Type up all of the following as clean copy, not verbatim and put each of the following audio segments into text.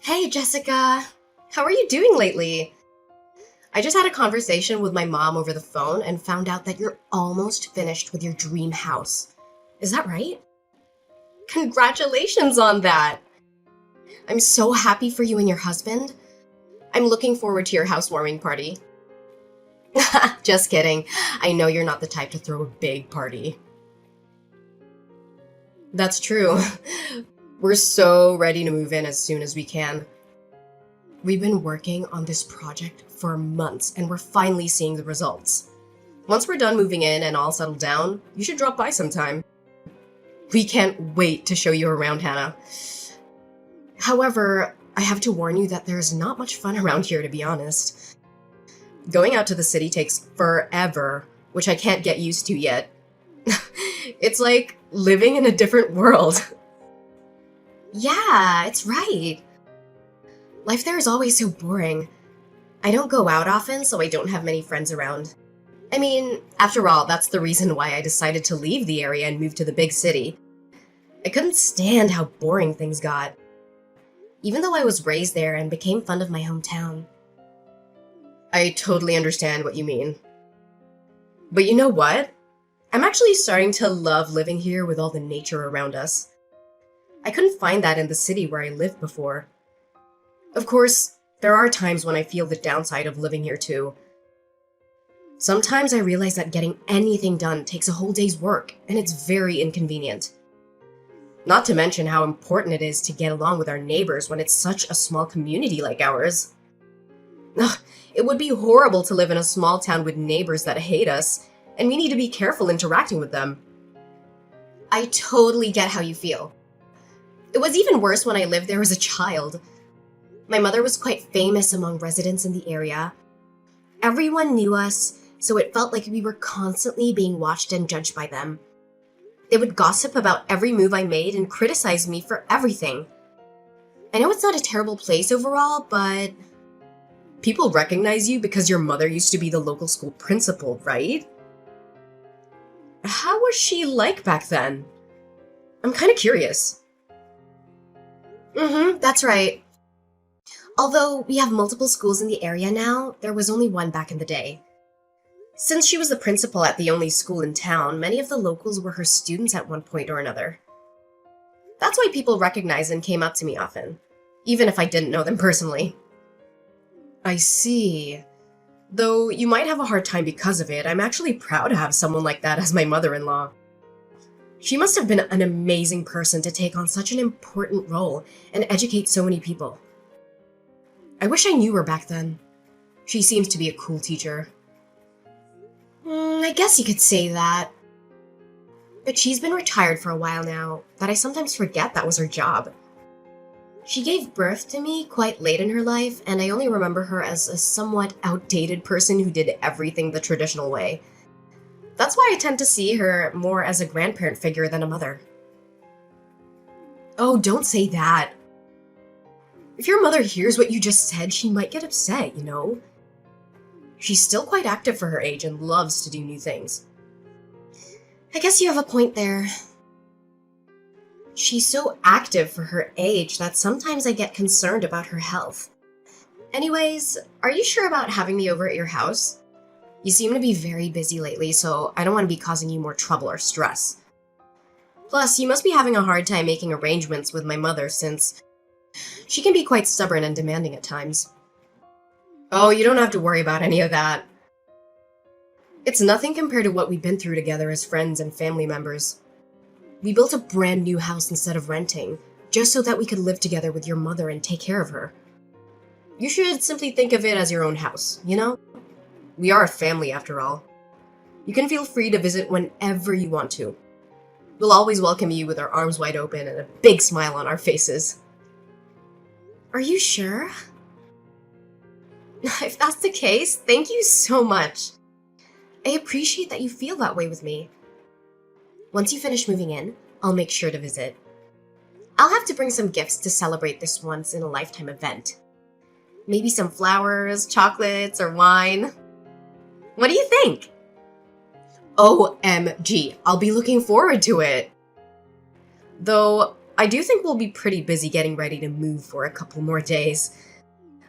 Hey, Jessica. How are you doing lately? I just had a conversation with my mom over the phone and found out that you're almost finished with your dream house. Is that right? Congratulations on that! I'm so happy for you and your husband. I'm looking forward to your housewarming party. Just kidding. I know you're not the type to throw a big party. That's true. We're so ready to move in as soon as we can. We've been working on this project for months and we're finally seeing the results. Once we're done moving in and all settled down, you should drop by sometime. We can't wait to show you around, Hannah. However, I have to warn you that there's not much fun around here, to be honest. Going out to the city takes forever, which I can't get used to yet. It's like living in a different world. Yeah, it's right. Life there is always so boring. I don't go out often, so I don't have many friends around. I mean, after all, that's the reason why I decided to leave the area and move to the big city. I couldn't stand how boring things got, even though I was raised there and became fond of my hometown. I totally understand what you mean. But you know what? I'm actually starting to love living here with all the nature around us. I couldn't find that in the city where I lived before. Of course, there are times when I feel the downside of living here too. Sometimes I realize that getting anything done takes a whole day's work, and it's very inconvenient. Not to mention how important it is to get along with our neighbors when it's such a small community like ours. Ugh, it would be horrible to live in a small town with neighbors that hate us, and we need to be careful interacting with them. I totally get how you feel. It was even worse when I lived there as a child. My mother was quite famous among residents in the area. Everyone knew us, so it felt like we were constantly being watched and judged by them. They would gossip about every move I made and criticize me for everything. I know it's not a terrible place overall, but people recognize you because your mother used to be the local school principal, right? How was she like back then? I'm kind of curious. That's right. Although we have multiple schools in the area now, there was only one back in the day. Since she was the principal at the only school in town, many of the locals were her students at one point or another. That's why people recognized and came up to me often, even if I didn't know them personally. I see. Though you might have a hard time because of it, I'm actually proud to have someone like that as my mother-in-law. She must have been an amazing person to take on such an important role and educate so many people. I wish I knew her back then. She seems to be a cool teacher. I guess you could say that. But she's been retired for a while now, that I sometimes forget that was her job. She gave birth to me quite late in her life, and I only remember her as a somewhat outdated person who did everything the traditional way. That's why I tend to see her more as a grandparent figure than a mother. Oh, don't say that. If your mother hears what you just said, she might get upset, you know? She's still quite active for her age and loves to do new things. I guess you have a point there. She's so active for her age that sometimes I get concerned about her health. Anyways, are you sure about having me over at your house? You seem to be very busy lately, so I don't want to be causing you more trouble or stress. Plus, you must be having a hard time making arrangements with my mother since she can be quite stubborn and demanding at times. Oh, you don't have to worry about any of that. It's nothing compared to what we've been through together as friends and family members. We built a brand new house instead of renting, just so that we could live together with your mother and take care of her. You should simply think of it as your own house, you know? We are a family after all. You can feel free to visit whenever you want to. We'll always welcome you with our arms wide open and a big smile on our faces. Are you sure? If that's the case, thank you so much. I appreciate that you feel that way with me. Once you finish moving in, I'll make sure to visit. I'll have to bring some gifts to celebrate this once-in-a-lifetime event. Maybe some flowers, chocolates, or wine. What do you think? OMG, I'll be looking forward to it. Though, I do think we'll be pretty busy getting ready to move for a couple more days.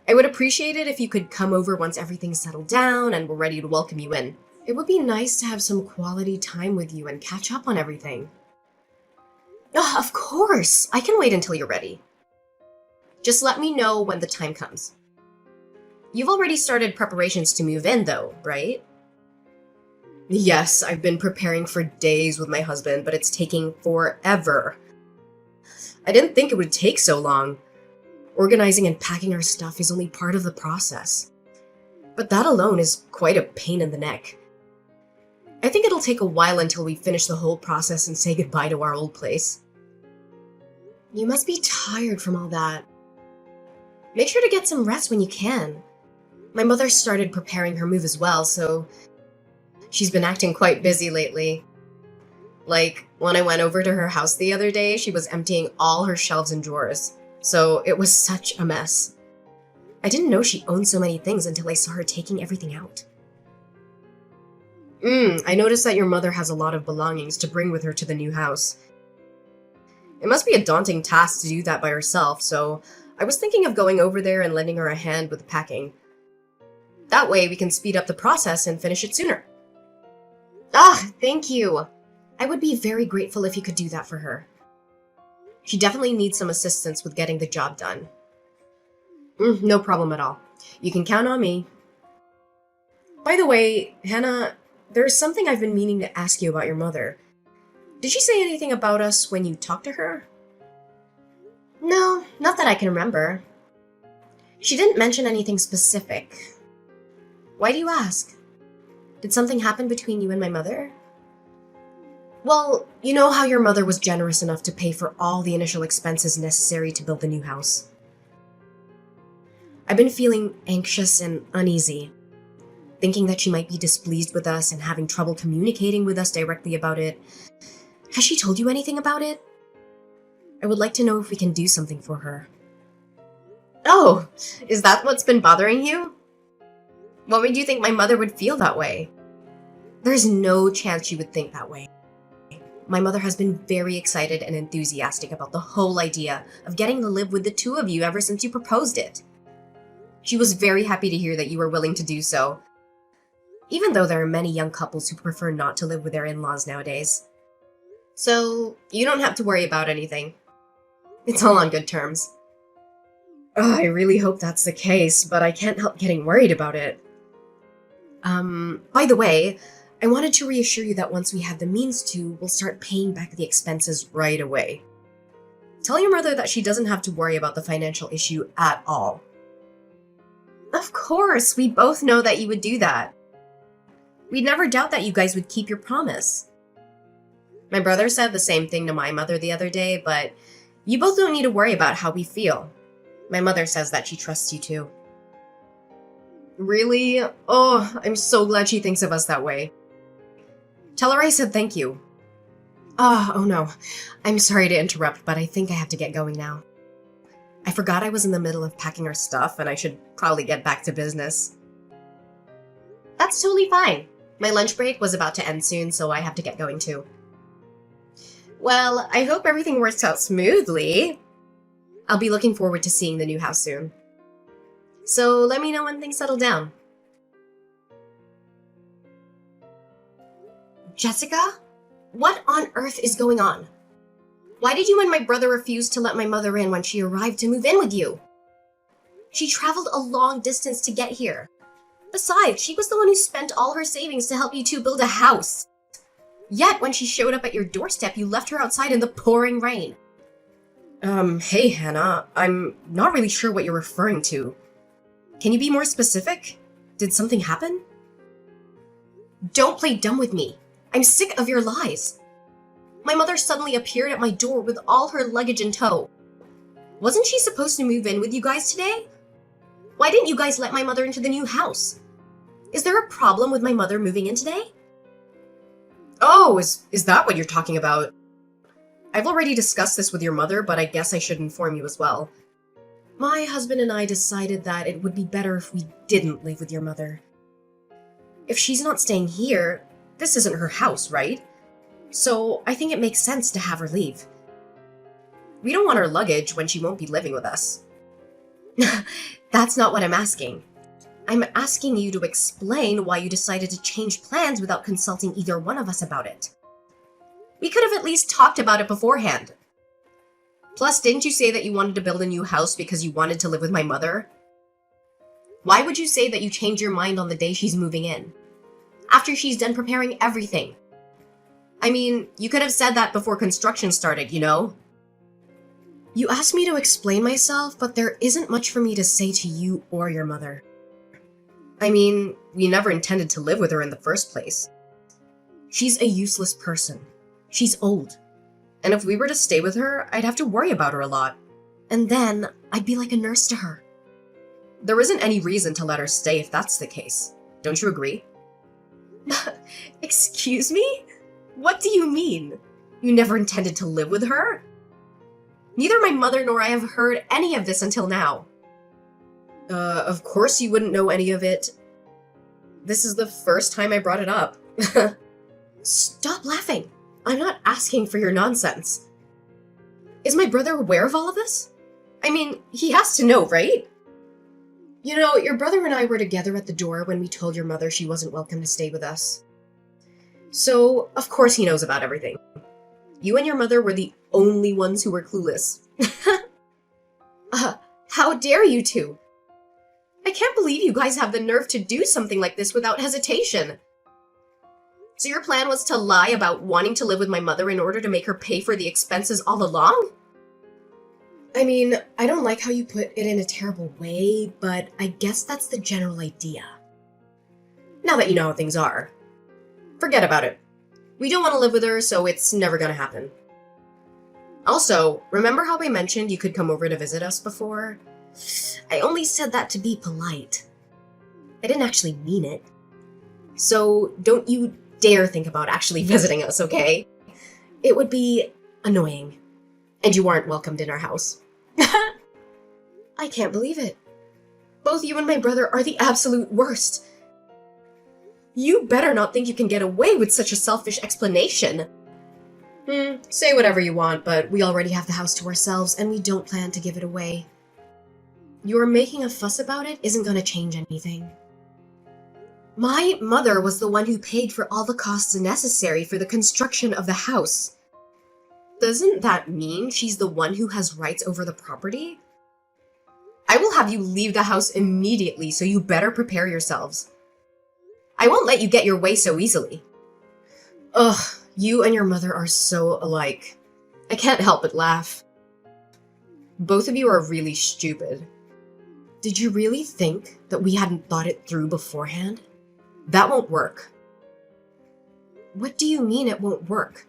I would appreciate it if you could come over once everything's settled down and we're ready to welcome you in. It would be nice to have some quality time with you and catch up on everything. Oh, of course! I can wait until you're ready. Just let me know when the time comes. You've already started preparations to move in, though, right? Yes, I've been preparing for days with my husband, but it's taking forever. I didn't think it would take so long. Organizing and packing our stuff is only part of the process. But that alone is quite a pain in the neck. I think it'll take a while until we finish the whole process and say goodbye to our old place. You must be tired from all that. Make sure to get some rest when you can. My mother started preparing her move as well, so she's been acting quite busy lately. Like, when I went over to her house the other day, she was emptying all her shelves and drawers, so it was such a mess. I didn't know she owned so many things until I saw her taking everything out. I noticed that your mother has a lot of belongings to bring with her to the new house. It must be a daunting task to do that by herself, so I was thinking of going over there and lending her a hand with the packing. That way we can speed up the process and finish it sooner. Ah, thank you! I would be very grateful if you could do that for her. She definitely needs some assistance with getting the job done. No problem at all. You can count on me. By the way, Hannah, there's something I've been meaning to ask you about your mother. Did she say anything about us when you talked to her? No, not that I can remember. She didn't mention anything specific. Why do you ask? Did something happen between you and my mother? Well, you know how your mother was generous enough to pay for all the initial expenses necessary to build the new house. I've been feeling anxious and uneasy, thinking that she might be displeased with us and having trouble communicating with us directly about it. Has she told you anything about it? I would like to know if we can do something for her. Oh, is that what's been bothering you? What made you think my mother would feel that way? There's no chance she would think that way. My mother has been very excited and enthusiastic about the whole idea of getting to live with the two of you ever since you proposed it. She was very happy to hear that you were willing to do so, even though there are many young couples who prefer not to live with their in-laws nowadays. So, you don't have to worry about anything. It's all on good terms. I really hope that's the case, but I can't help getting worried about it. By the way, I wanted to reassure you that once we have the means to, we'll start paying back the expenses right away. Tell your mother that she doesn't have to worry about the financial issue at all. Of course, we both know that you would do that. We'd never doubt that you guys would keep your promise. My brother said the same thing to my mother the other day, but you both don't need to worry about how we feel. My mother says that she trusts you too. Really? Oh, I'm so glad she thinks of us that way. Tell her I said thank you. Oh no. I'm sorry to interrupt, but I think I have to get going now. I forgot I was in the middle of packing our stuff and I should probably get back to business. That's totally fine. My lunch break was about to end soon, so I have to get going too. Well, I hope everything works out smoothly. I'll be looking forward to seeing the new house soon. So let me know when things settle down. Jessica? What on earth is going on? Why did you and my brother refuse to let my mother in when she arrived to move in with you? She traveled a long distance to get here. Besides, she was the one who spent all her savings to help you two build a house. Yet, when she showed up at your doorstep, you left her outside in the pouring rain. Hey Hannah, I'm not really sure what you're referring to. Can you be more specific? Did something happen? Don't play dumb with me. I'm sick of your lies. My mother suddenly appeared at my door with all her luggage in tow. Wasn't she supposed to move in with you guys today? Why didn't you guys let my mother into the new house? Is there a problem with my mother moving in today? Oh, is that what you're talking about? I've already discussed this with your mother, but I guess I should inform you as well. My husband and I decided that it would be better if we didn't live with your mother. If she's not staying here, this isn't her house, right? So I think it makes sense to have her leave. We don't want her luggage when she won't be living with us. That's not what I'm asking. I'm asking you to explain why you decided to change plans without consulting either one of us about it. We could have at least talked about it beforehand. Plus, didn't you say that you wanted to build a new house because you wanted to live with my mother? Why would you say that you changed your mind on the day she's moving in? After she's done preparing everything? I mean, you could have said that before construction started, you know? You asked me to explain myself, but there isn't much for me to say to you or your mother. I mean, we never intended to live with her in the first place. She's a useless person. She's old. And if we were to stay with her, I'd have to worry about her a lot. And then, I'd be like a nurse to her. There isn't any reason to let her stay if that's the case. Don't you agree? Excuse me? What do you mean? You never intended to live with her? Neither my mother nor I have heard any of this until now. Of course you wouldn't know any of it. This is the first time I brought it up. Stop laughing. I'm not asking for your nonsense. Is my brother aware of all of this? I mean, he has to know, right? You know, your brother and I were together at the door when we told your mother she wasn't welcome to stay with us. So, of course he knows about everything. You and your mother were the only ones who were clueless. How dare you two? I can't believe you guys have the nerve to do something like this without hesitation. So your plan was to lie about wanting to live with my mother in order to make her pay for the expenses all along? I mean, I don't like how you put it in a terrible way, but I guess that's the general idea. Now that you know how things are, forget about it. We don't want to live with her, so it's never gonna happen. Also, remember how I mentioned you could come over to visit us before? I only said that to be polite. I didn't actually mean it. So don't you dare think about actually visiting us, okay? It would be annoying. And you aren't welcomed in our house. I can't believe it. Both you and my brother are the absolute worst. You better not think you can get away with such a selfish explanation. Say whatever you want, but we already have the house to ourselves and we don't plan to give it away. Your making a fuss about it isn't going to change anything. My mother was the one who paid for all the costs necessary for the construction of the house. Doesn't that mean she's the one who has rights over the property? I will have you leave the house immediately, so you better prepare yourselves. I won't let you get your way so easily. Ugh, you and your mother are so alike. I can't help but laugh. Both of you are really stupid. Did you really think that we hadn't thought it through beforehand? That won't work. What do you mean it won't work?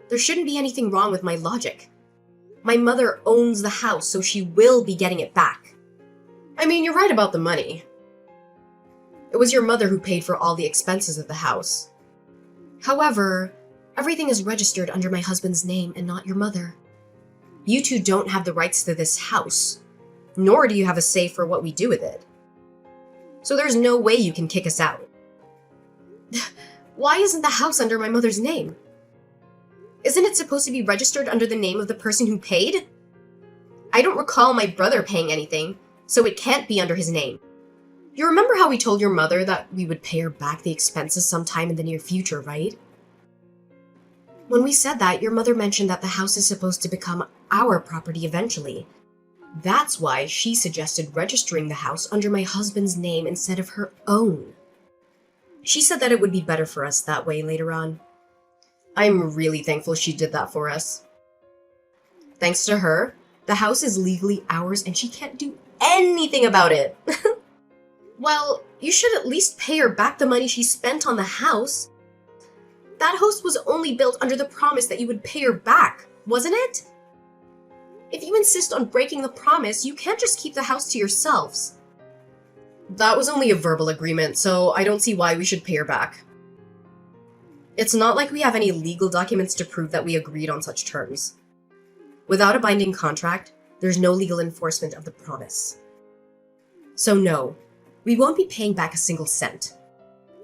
There shouldn't be anything wrong with my logic. My mother owns the house, so she will be getting it back. I mean, you're right about the money. It was your mother who paid for all the expenses of the house. However, everything is registered under my husband's name and not your mother. You two don't have the rights to this house, nor do you have a say for what we do with it. So there's no way you can kick us out. Why isn't the house under my mother's name? Isn't it supposed to be registered under the name of the person who paid? I don't recall my brother paying anything, so it can't be under his name. You remember how we told your mother that we would pay her back the expenses sometime in the near future, right? When we said that, your mother mentioned that the house is supposed to become our property eventually. That's why she suggested registering the house under my husband's name instead of her own. She said that it would be better for us that way later on. I'm really thankful she did that for us. Thanks to her, the house is legally ours and she can't do anything about it. Well, you should at least pay her back the money she spent on the house. That house was only built under the promise that you would pay her back, wasn't it? If you insist on breaking the promise, you can't just keep the house to yourselves. That was only a verbal agreement, so I don't see why we should pay her back. It's not like we have any legal documents to prove that we agreed on such terms. Without a binding contract, there's no legal enforcement of the promise. So no, we won't be paying back a single cent.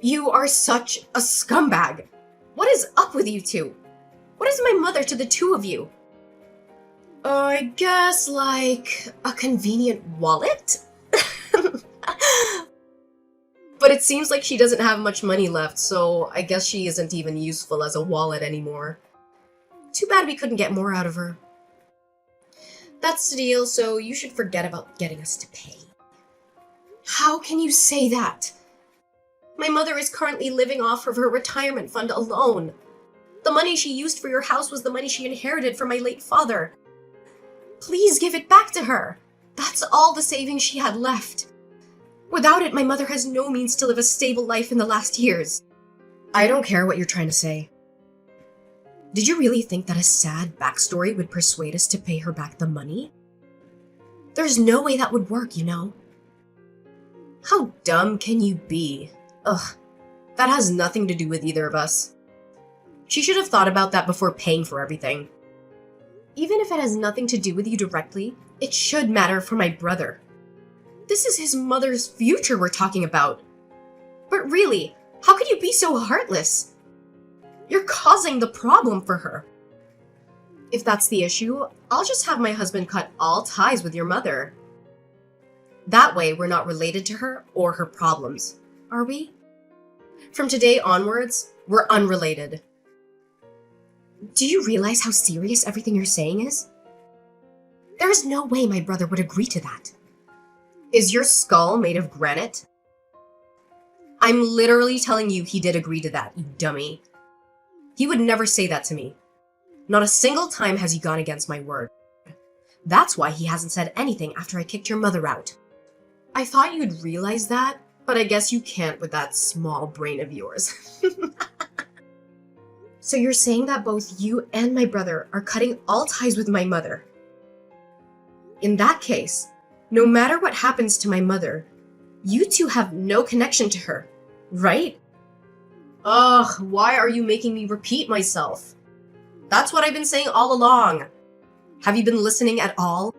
You are such a scumbag! What is up with you two? What is my mother to the two of you? I guess, like, a convenient wallet? But it seems like she doesn't have much money left, so I guess she isn't even useful as a wallet anymore. Too bad we couldn't get more out of her. That's the deal, so you should forget about getting us to pay. How can you say that? My mother is currently living off of her retirement fund alone. The money she used for your house was the money she inherited from my late father. Please give it back to her. That's all the savings she had left. Without it, my mother has no means to live a stable life in the last years. I don't care what you're trying to say. Did you really think that a sad backstory would persuade us to pay her back the money? There's no way that would work, you know. How dumb can you be? Ugh, that has nothing to do with either of us. She should have thought about that before paying for everything. Even if it has nothing to do with you directly, it should matter for my brother. This is his mother's future we're talking about. But really, how could you be so heartless? You're causing the problem for her. If that's the issue, I'll just have my husband cut all ties with your mother. That way, we're not related to her or her problems, are we? From today onwards, we're unrelated. Do you realize how serious everything you're saying is? There is no way my brother would agree to that. Is your skull made of granite? I'm literally telling you he did agree to that, you dummy. He would never say that to me. Not a single time has he gone against my word. That's why he hasn't said anything after I kicked your mother out. I thought you'd realize that, but I guess you can't with that small brain of yours. So you're saying that both you and my brother are cutting all ties with my mother. In that case, no matter what happens to my mother, you two have no connection to her, right? Ugh, why are you making me repeat myself? That's what I've been saying all along. Have you been listening at all?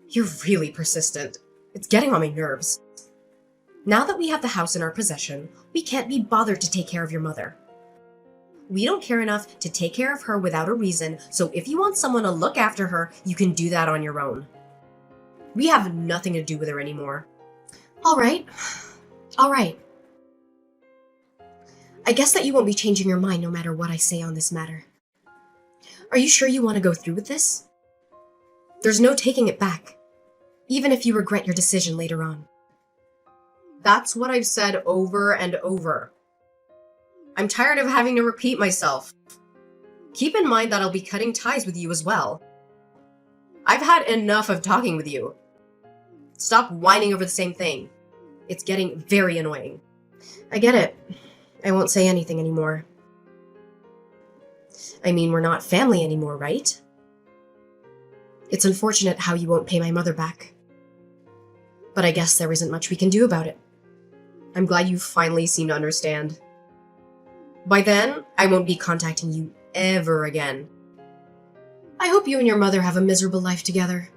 You're really persistent. It's getting on my nerves. Now that we have the house in our possession, we can't be bothered to take care of your mother. We don't care enough to take care of her without a reason, so if you want someone to look after her, you can do that on your own. We have nothing to do with her anymore. All right. I guess that you won't be changing your mind no matter what I say on this matter. Are you sure you want to go through with this? There's no taking it back, even if you regret your decision later on. That's what I've said over and over. I'm tired of having to repeat myself. Keep in mind that I'll be cutting ties with you as well. I've had enough of talking with you. Stop whining over the same thing. It's getting very annoying. I get it. I won't say anything anymore. I mean, we're not family anymore, right? It's unfortunate how you won't pay my mother back. But I guess there isn't much we can do about it. I'm glad you finally seem to understand. By then, I won't be contacting you ever again. I hope you and your mother have a miserable life together.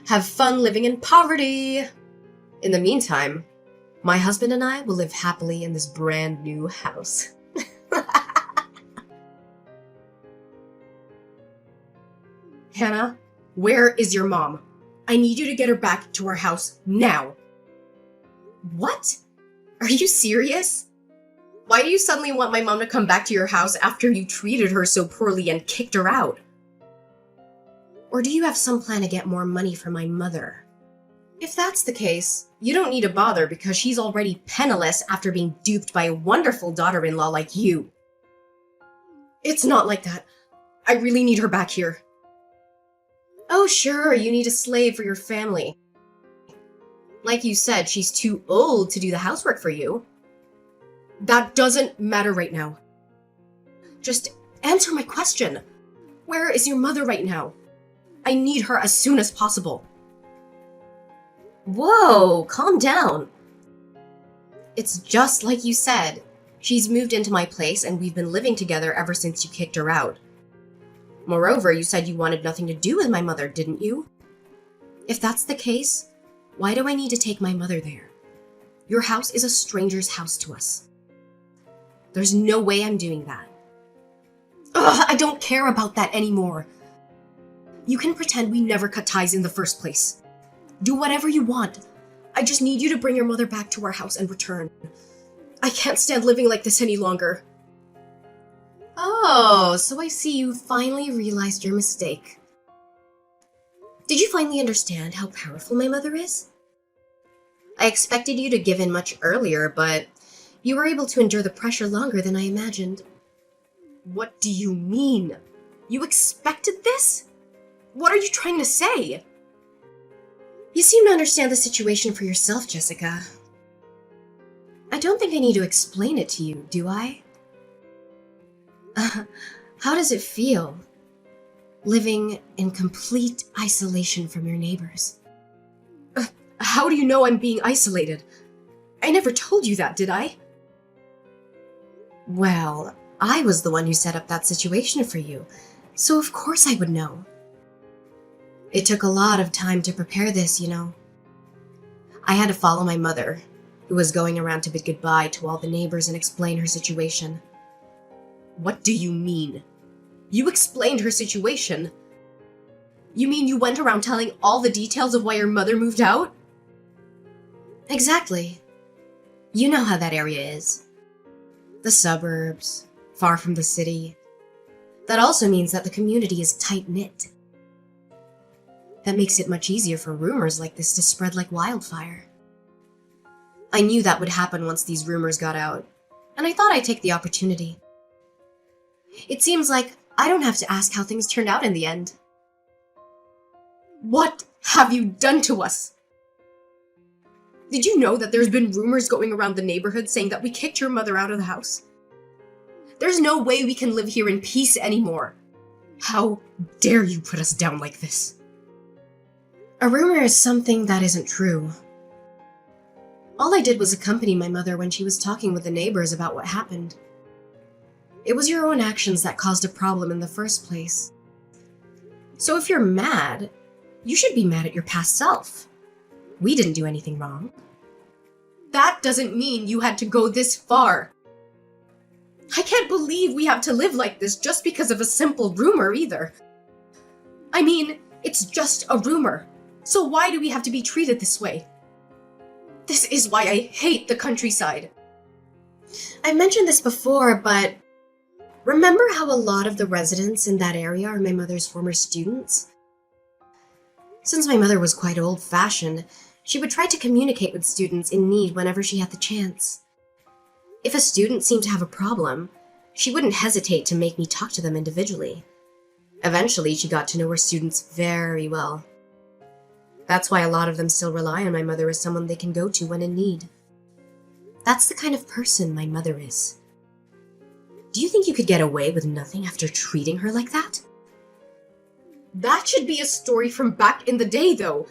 Have fun living in poverty! In the meantime, my husband and I will live happily in this brand new house. Hannah, where is your mom? I need you to get her back to our house now. What? Are you serious? Why do you suddenly want my mom to come back to your house after you treated her so poorly and kicked her out? Or do you have some plan to get more money from my mother? If that's the case, you don't need to bother because she's already penniless after being duped by a wonderful daughter-in-law like you. It's not like that. I really need her back here. Oh, sure, you need a slave for your family. Like you said, she's too old to do the housework for you. That doesn't matter right now. Just answer my question. Where is your mother right now? I need her as soon as possible. Whoa, calm down. It's just like you said. She's moved into my place and we've been living together ever since you kicked her out. Moreover, you said you wanted nothing to do with my mother, didn't you? If that's the case, why do I need to take my mother there? Your house is a stranger's house to us. There's no way I'm doing that. Ugh, I don't care about that anymore. You can pretend we never cut ties in the first place. Do whatever you want. I just need you to bring your mother back to our house and return. I can't stand living like this any longer. Oh, so I see you finally realized your mistake. Did you finally understand how powerful my mother is? I expected you to give in much earlier, but you were able to endure the pressure longer than I imagined. What do you mean? You expected this? What are you trying to say? You seem to understand the situation for yourself, Jessica. I don't think I need to explain it to you, do I? How does it feel, living in complete isolation from your neighbors? How do you know I'm being isolated? I never told you that, did I? Well, I was the one who set up that situation for you, so of course I would know. It took a lot of time to prepare this, you know. I had to follow my mother, who was going around to bid goodbye to all the neighbors and explain her situation. What do you mean? You explained her situation? You mean you went around telling all the details of why your mother moved out? Exactly. You know how that area is. The suburbs, far from the city. That also means that the community is tight-knit. That makes it much easier for rumors like this to spread like wildfire. I knew that would happen once these rumors got out, and I thought I'd take the opportunity. It seems like I don't have to ask how things turned out in the end. What have you done to us? Did you know that there's been rumors going around the neighborhood saying that we kicked your mother out of the house? There's no way we can live here in peace anymore. How dare you put us down like this? A rumor is something that isn't true. All I did was accompany my mother when she was talking with the neighbors about what happened. It was your own actions that caused a problem in the first place. So if you're mad, you should be mad at your past self. We didn't do anything wrong. That doesn't mean you had to go this far. I can't believe we have to live like this just because of a simple rumor either. I mean, it's just a rumor. So why do we have to be treated this way? This is why I hate the countryside. I've mentioned this before, but remember how a lot of the residents in that area are my mother's former students? Since my mother was quite old-fashioned, she would try to communicate with students in need whenever she had the chance. If a student seemed to have a problem, she wouldn't hesitate to make me talk to them individually. Eventually, she got to know her students very well. That's why a lot of them still rely on my mother as someone they can go to when in need. That's the kind of person my mother is. Do you think you could get away with nothing after treating her like that? That should be a story from back in the day, though.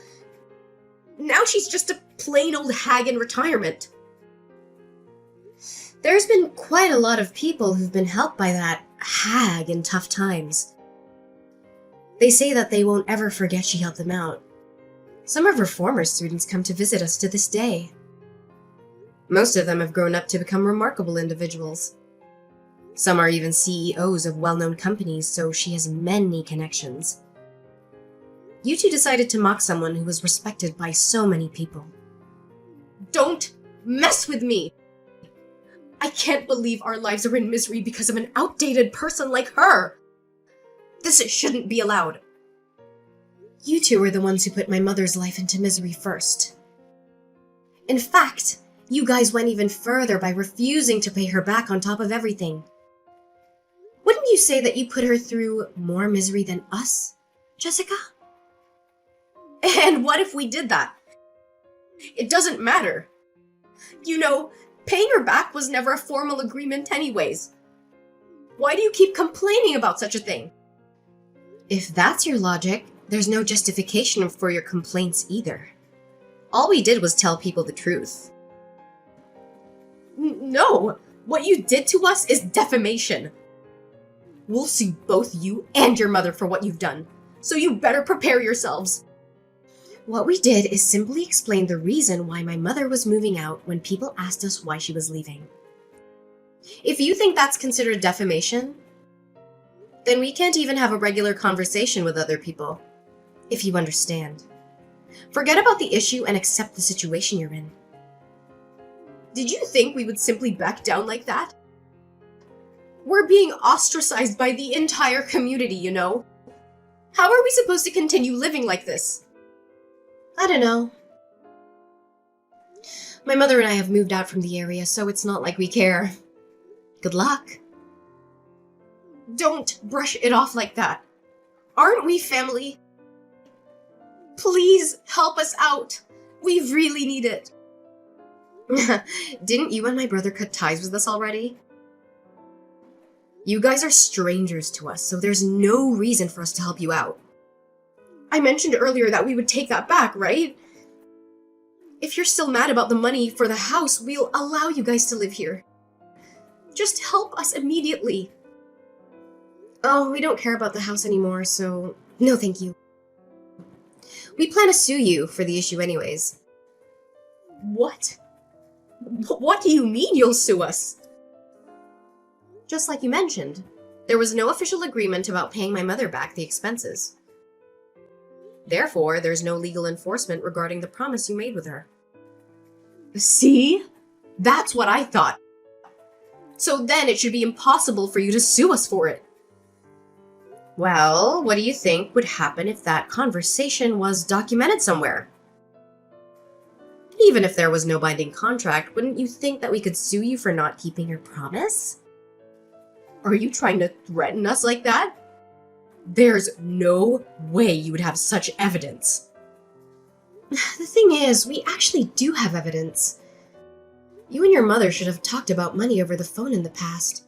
Now she's just a plain old hag in retirement. There's been quite a lot of people who've been helped by that hag in tough times. They say that they won't ever forget she helped them out. Some of her former students come to visit us to this day. Most of them have grown up to become remarkable individuals. Some are even CEOs of well-known companies, so she has many connections. You two decided to mock someone who was respected by so many people. Don't mess with me! I can't believe our lives are in misery because of an outdated person like her! This shouldn't be allowed. You two were the ones who put my mother's life into misery first. In fact, you guys went even further by refusing to pay her back on top of everything. Wouldn't you say that you put her through more misery than us, Jessica? And what if we did that? It doesn't matter. You know, paying her back was never a formal agreement anyways. Why do you keep complaining about such a thing? If that's your logic, there's no justification for your complaints either. All we did was tell people the truth. No, what you did to us is defamation. We'll sue both you and your mother for what you've done, so you better prepare yourselves. What we did is simply explain the reason why my mother was moving out when people asked us why she was leaving. If you think that's considered defamation, Then we can't even have a regular conversation with other people, if you understand. Forget about the issue and accept the situation you're in. Did you think we would simply back down like that? We're being ostracized by the entire community, you know? How are we supposed to continue living like this? I don't know. My mother and I have moved out from the area, so it's not like we care. Good luck. Don't brush it off like that. Aren't we family? Please help us out. We really need it. Didn't you and my brother cut ties with us already? You guys are strangers to us, so there's no reason for us to help you out. I mentioned earlier that we would take that back, right? If you're still mad about the money for the house, we'll allow you guys to live here. Just help us immediately. Oh, we don't care about the house anymore, so no thank you. We plan to sue you for the issue anyways. What? What do you mean you'll sue us? Just like you mentioned, there was no official agreement about paying my mother back the expenses. Therefore, there's no legal enforcement regarding the promise you made with her. See? That's what I thought. So then it should be impossible for you to sue us for it. Well, what do you think would happen if that conversation was documented somewhere? Even if there was no binding contract, wouldn't you think that we could sue you for not keeping your promise? Are you trying to threaten us like that? There's no way you would have such evidence. The thing is, we actually do have evidence. You and your mother should have talked about money over the phone in the past.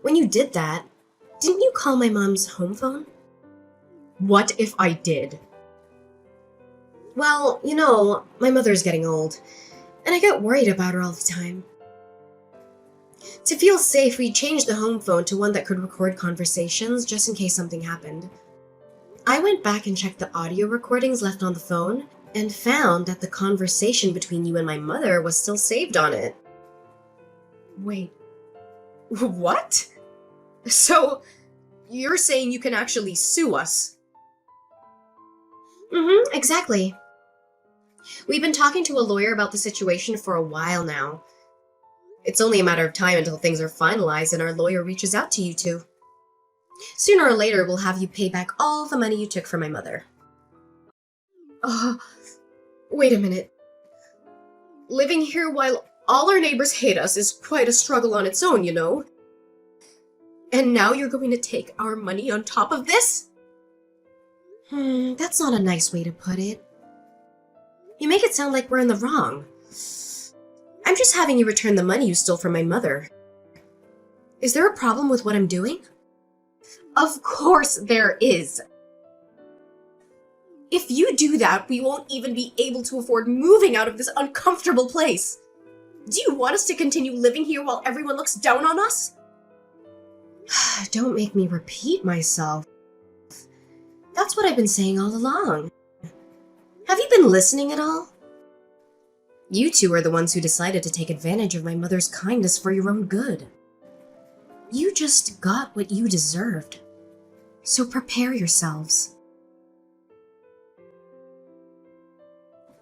When you did that, didn't you call my mom's home phone? What if I did? Well, you know, my mother's getting old, and I get worried about her all the time. To feel safe, we changed the home phone to one that could record conversations just in case something happened. I went back and checked the audio recordings left on the phone and found that the conversation between you and my mother was still saved on it. Wait, what? So, you're saying you can actually sue us? Exactly. We've been talking to a lawyer about the situation for a while now. It's only a matter of time until things are finalized and our lawyer reaches out to you two. Sooner or later, we'll have you pay back all the money you took from my mother. Wait a minute. Living here while all our neighbors hate us is quite a struggle on its own, you know? And now you're going to take our money on top of this? That's not a nice way to put it. You make it sound like we're in the wrong. I'm just having you return the money you stole from my mother. Is there a problem with what I'm doing? Of course there is. If you do that, we won't even be able to afford moving out of this uncomfortable place. Do you want us to continue living here while everyone looks down on us? Don't make me repeat myself. That's what I've been saying all along. Have you been listening at all? You two are the ones who decided to take advantage of my mother's kindness for your own good. You just got what you deserved. So prepare yourselves.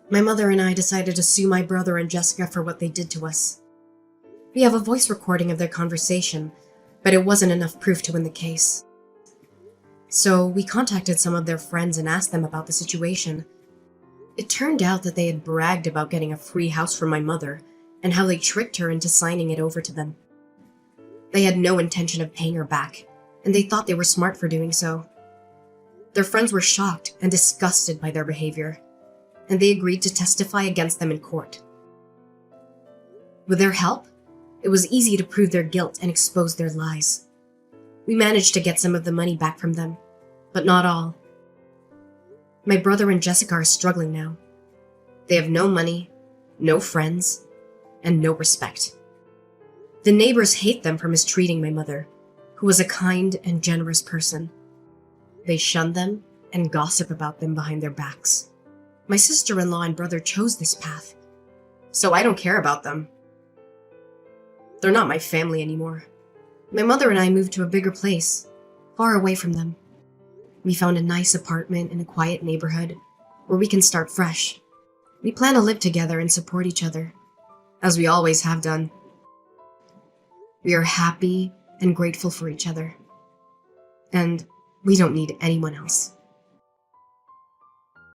My mother and I decided to sue my brother and Jessica for what they did to us. We have a voice recording of their conversation, but it wasn't enough proof to win the case. So we contacted some of their friends and asked them about the situation. It turned out that they had bragged about getting a free house from my mother and how they tricked her into signing it over to them. They had no intention of paying her back, and they thought they were smart for doing so. Their friends were shocked and disgusted by their behavior, and they agreed to testify against them in court. With their help, it was easy to prove their guilt and expose their lies. We managed to get some of the money back from them, but not all. My brother and Jessica are struggling now. They have no money, no friends, and no respect. The neighbors hate them for mistreating my mother, who was a kind and generous person. They shun them and gossip about them behind their backs. My sister-in-law and brother chose this path, so I don't care about them. They're not my family anymore. My mother and I moved to a bigger place, far away from them. We found a nice apartment in a quiet neighborhood where we can start fresh. We plan to live together and support each other, as we always have done. We are happy and grateful for each other, and we don't need anyone else.